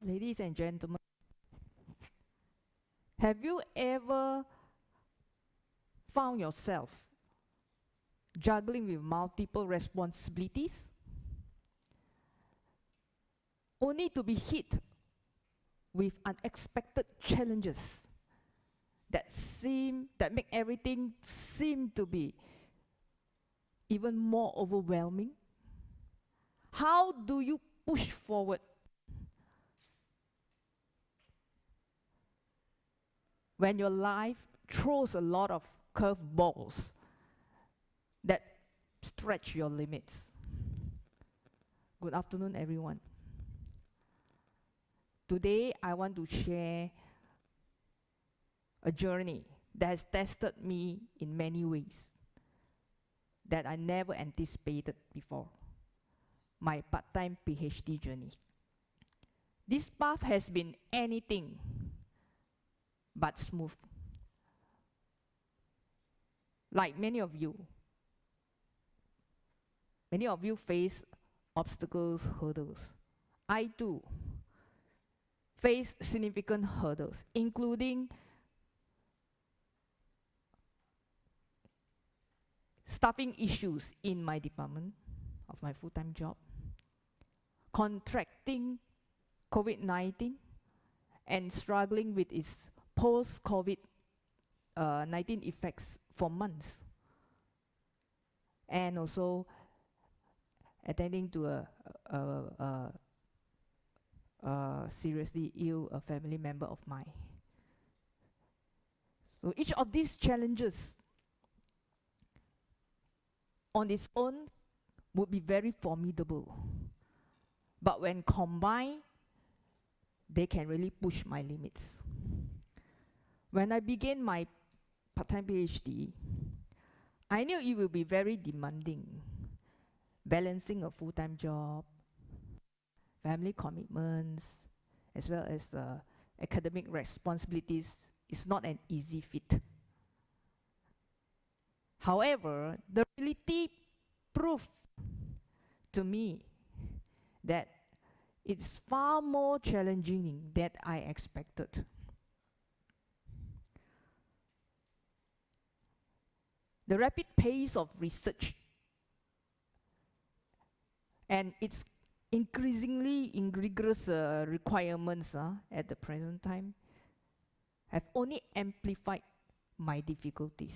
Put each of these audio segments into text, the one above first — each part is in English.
Ladies and gentlemen, have you ever found yourself juggling with multiple responsibilities only to be hit with unexpected challenges that make everything seem to be even more overwhelming? How do you push forward when your life throws a lot of curveballs that stretch your limits? Good afternoon, everyone. Today, I want to share a journey that has tested me in many ways that I never anticipated before. My part-time PhD journey. This path has been anything but smooth. Like many of you face obstacles, hurdles. I too face significant hurdles, including staffing issues in my department of my full-time job, contracting COVID-19 and struggling with its post-COVID-19 effects for months, and also attending to a seriously ill family member of mine. So each of these challenges on its own would be very formidable, but when combined, they can really push my limits. When I began my part-time PhD, I knew it would be very demanding. Balancing a full-time job, family commitments, as well as academic responsibilities is not an easy feat. However, the reality proved to me that it's far more challenging than I expected. The rapid pace of research and its increasingly rigorous requirements at the present time have only amplified my difficulties.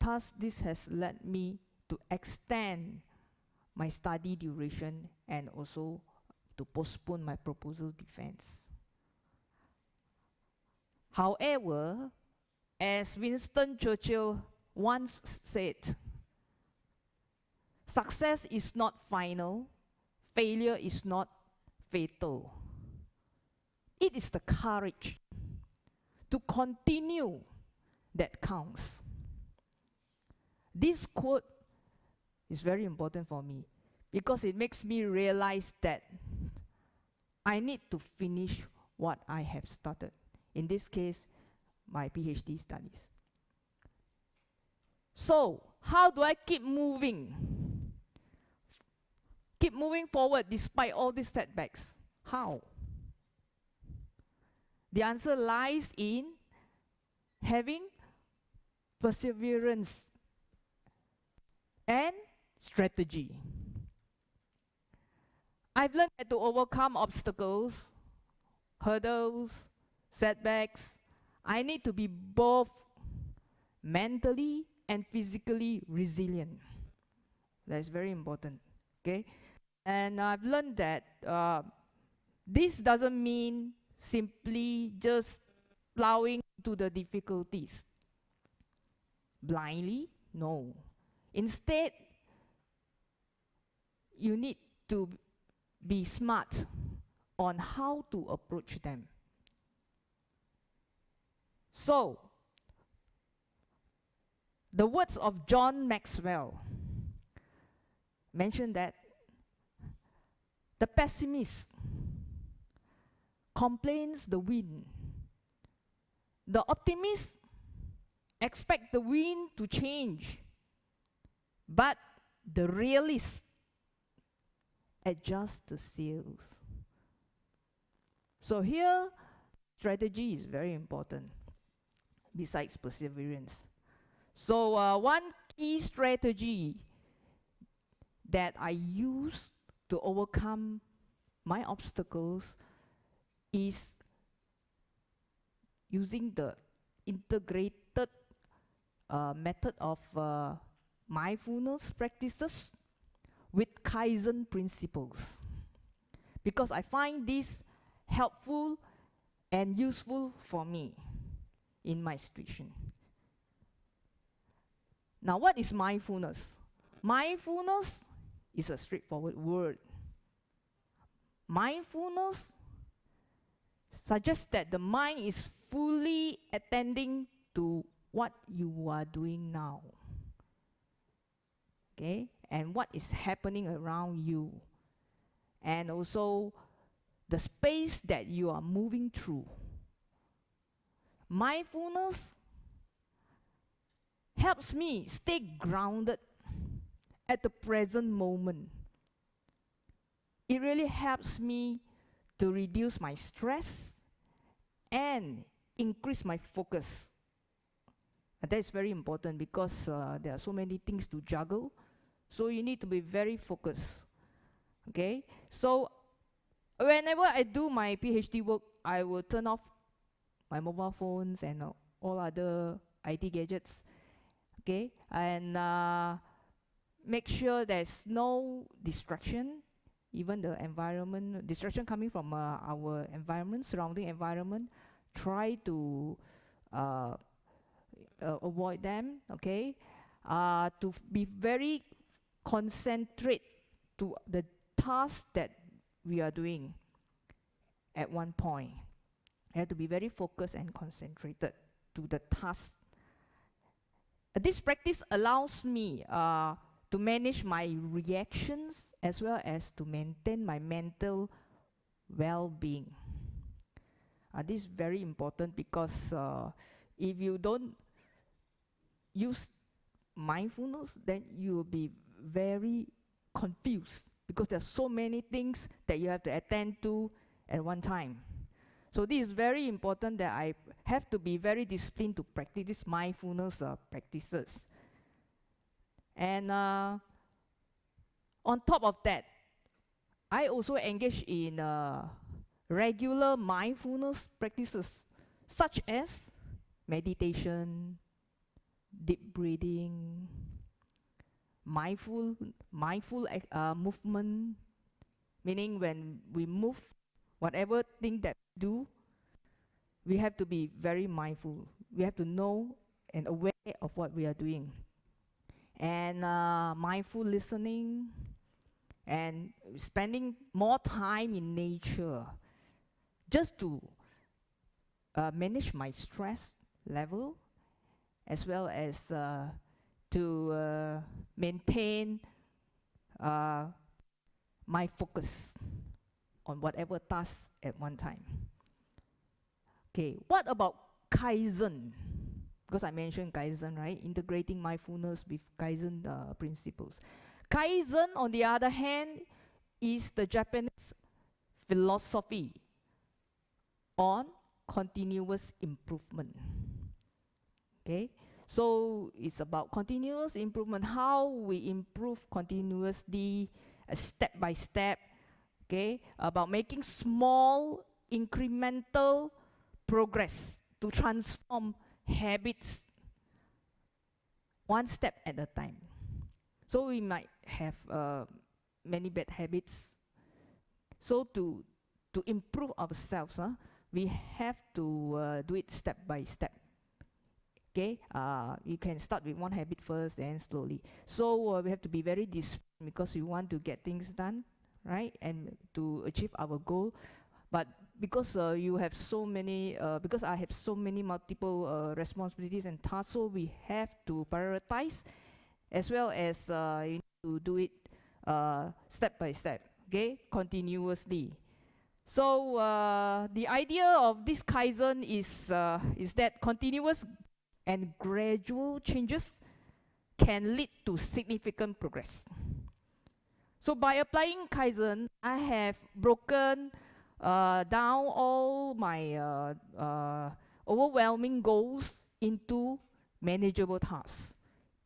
Thus, this has led me to extend my study duration and also to postpone my proposal defense. However, as Winston Churchill once said, success is not final, failure is not fatal. It is the courage to continue that counts. This quote is very important for me because it makes me realize that I need to finish what I have started. In this case, my PhD studies. So, how do I keep moving? Keep moving forward despite all these setbacks. How? The answer lies in having perseverance and strategy. I've learned that to overcome obstacles, hurdles, setbacks, I need to be both mentally and physically resilient. That's very important, okay? And I've learned that this doesn't mean simply just plowing into the difficulties blindly, no. Instead, you need to be smart on how to approach them. So, the words of John Maxwell mention that the pessimist complains the wind. The optimist expects the wind to change. But the realist adjust the sails. So here, strategy is very important besides perseverance. So one key strategy that I use to overcome my obstacles is using the integrated method of mindfulness practices with Kaizen principles, because I find this helpful and useful for me in my situation. Now, what is mindfulness? Mindfulness is a straightforward word. Mindfulness suggests that the mind is fully attending to what you are doing now, okay, and what is happening around you, and also the space that you are moving through. Mindfulness helps me stay grounded at the present moment. It really helps me to reduce my stress and increase my focus. And that is very important because there are so many things to juggle. So you need to be very focused. Okay? So whenever I do my PhD work, I will turn off my mobile phones and all other IT gadgets. Okay? And make sure there's no distraction, even the environment, distraction coming from our environment, surrounding environment. Try to avoid them, okay? To be very concentrate to the task that we are doing at one point. I have to be very focused and concentrated to the task. This practice allows me to manage my reactions as well as to maintain my mental well-being. This is very important because if you don't use mindfulness, then you will be very confused because there are so many things that you have to attend to at one time. So this is very important that I have to be very disciplined to practice this mindfulness practices. And on top of that, I also engage in regular mindfulness practices such as meditation, deep breathing, mindful movement, meaning when we move, whatever thing that we do, we have to be very mindful. We have to know and aware of what we are doing. And mindful listening and spending more time in nature just to manage my stress level as well as to maintain my focus on whatever task at one time. Okay, what about Kaizen? Because I mentioned Kaizen, right? Integrating mindfulness with Kaizen principles. Kaizen, on the other hand, is the Japanese philosophy on continuous improvement. Okay, so it's about continuous improvement, how we improve continuously, step by step. Okay, about making small incremental progress to transform habits one step at a time. So we might have many bad habits. So to improve ourselves, we have to do it step by step. Okay, you can start with one habit first, then slowly. So we have to be very disciplined because we want to get things done, right, and to achieve our goal. But because you have so many, because I have so many multiple responsibilities and tasks, so we have to prioritize, as well as you need to do it step by step, okay, continuously. So the idea of this Kaizen is that continuous and gradual changes can lead to significant progress. So by applying Kaizen, I have broken down all my overwhelming goals into manageable tasks.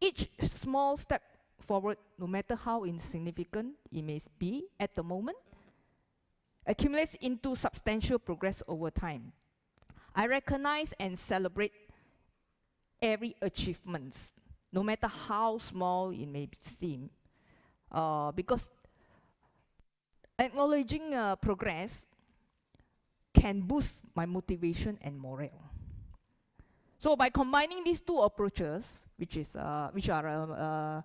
Each small step forward, no matter how insignificant it may be at the moment, accumulates into substantial progress over time. I recognize and celebrate every achievement, no matter how small it may seem, because acknowledging progress can boost my motivation and morale. So by combining these two approaches, which are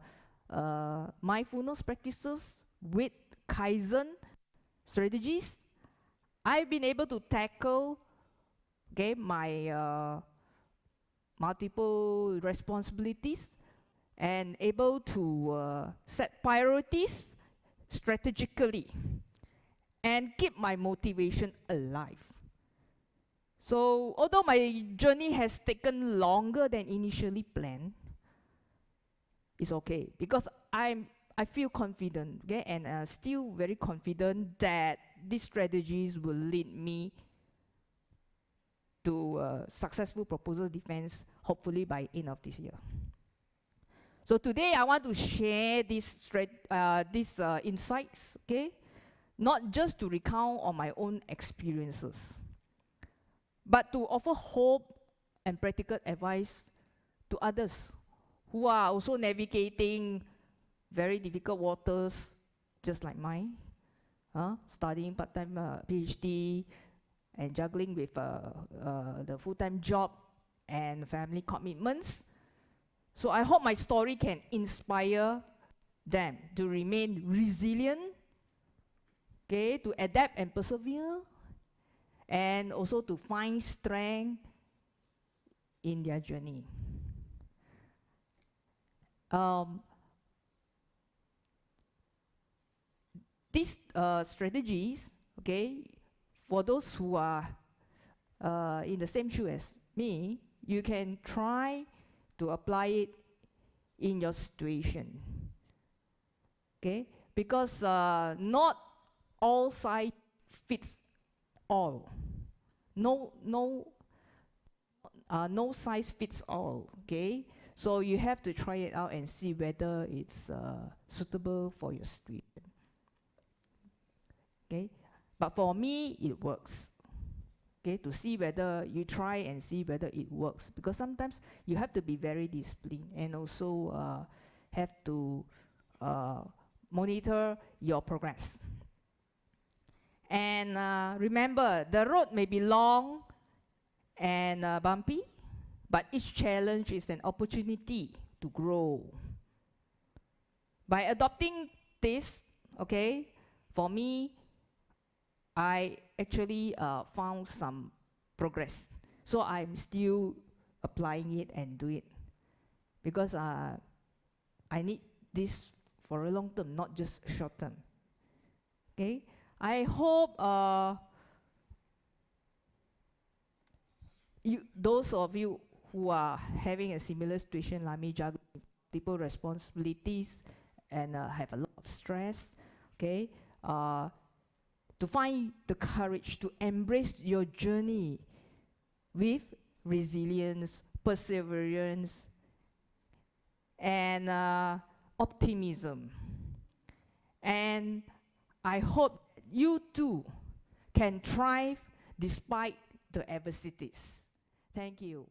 mindfulness practices with Kaizen strategies, I've been able to tackle my multiple responsibilities and able to set priorities strategically and keep my motivation alive. So although my journey has taken longer than initially planned, it's okay because I feel confident, okay, and still very confident that these strategies will lead me to successful proposal defense, hopefully by end of this year. So today I want to share these insights, okay, not just to recount on my own experiences, but to offer hope and practical advice to others who are also navigating very difficult waters, just like mine, studying part-time PhD and juggling with the full-time job and family commitments. So I hope my story can inspire them to remain resilient, okay, to adapt and persevere, and also to find strength in their journey. These strategies, okay, for those who are in the same shoe as me, you can try to apply it in your situation, okay? Because not all size fits all. No size fits all, okay? So you have to try it out and see whether it's suitable for your situation, okay? But for me, it works, okay? To see whether you try and see whether it works, because sometimes you have to be very disciplined and also have to monitor your progress. And remember, the road may be long and bumpy, but each challenge is an opportunity to grow. By adopting this, okay, for me, I actually found some progress. So I'm still applying it and do it because I need this for a long term, not just short term. Okay, I hope those of you who are having a similar situation like me, juggling multiple responsibilities and have a lot of stress, okay, to find the courage to embrace your journey with resilience, perseverance, and optimism. And I hope you too can thrive despite the adversities. Thank you.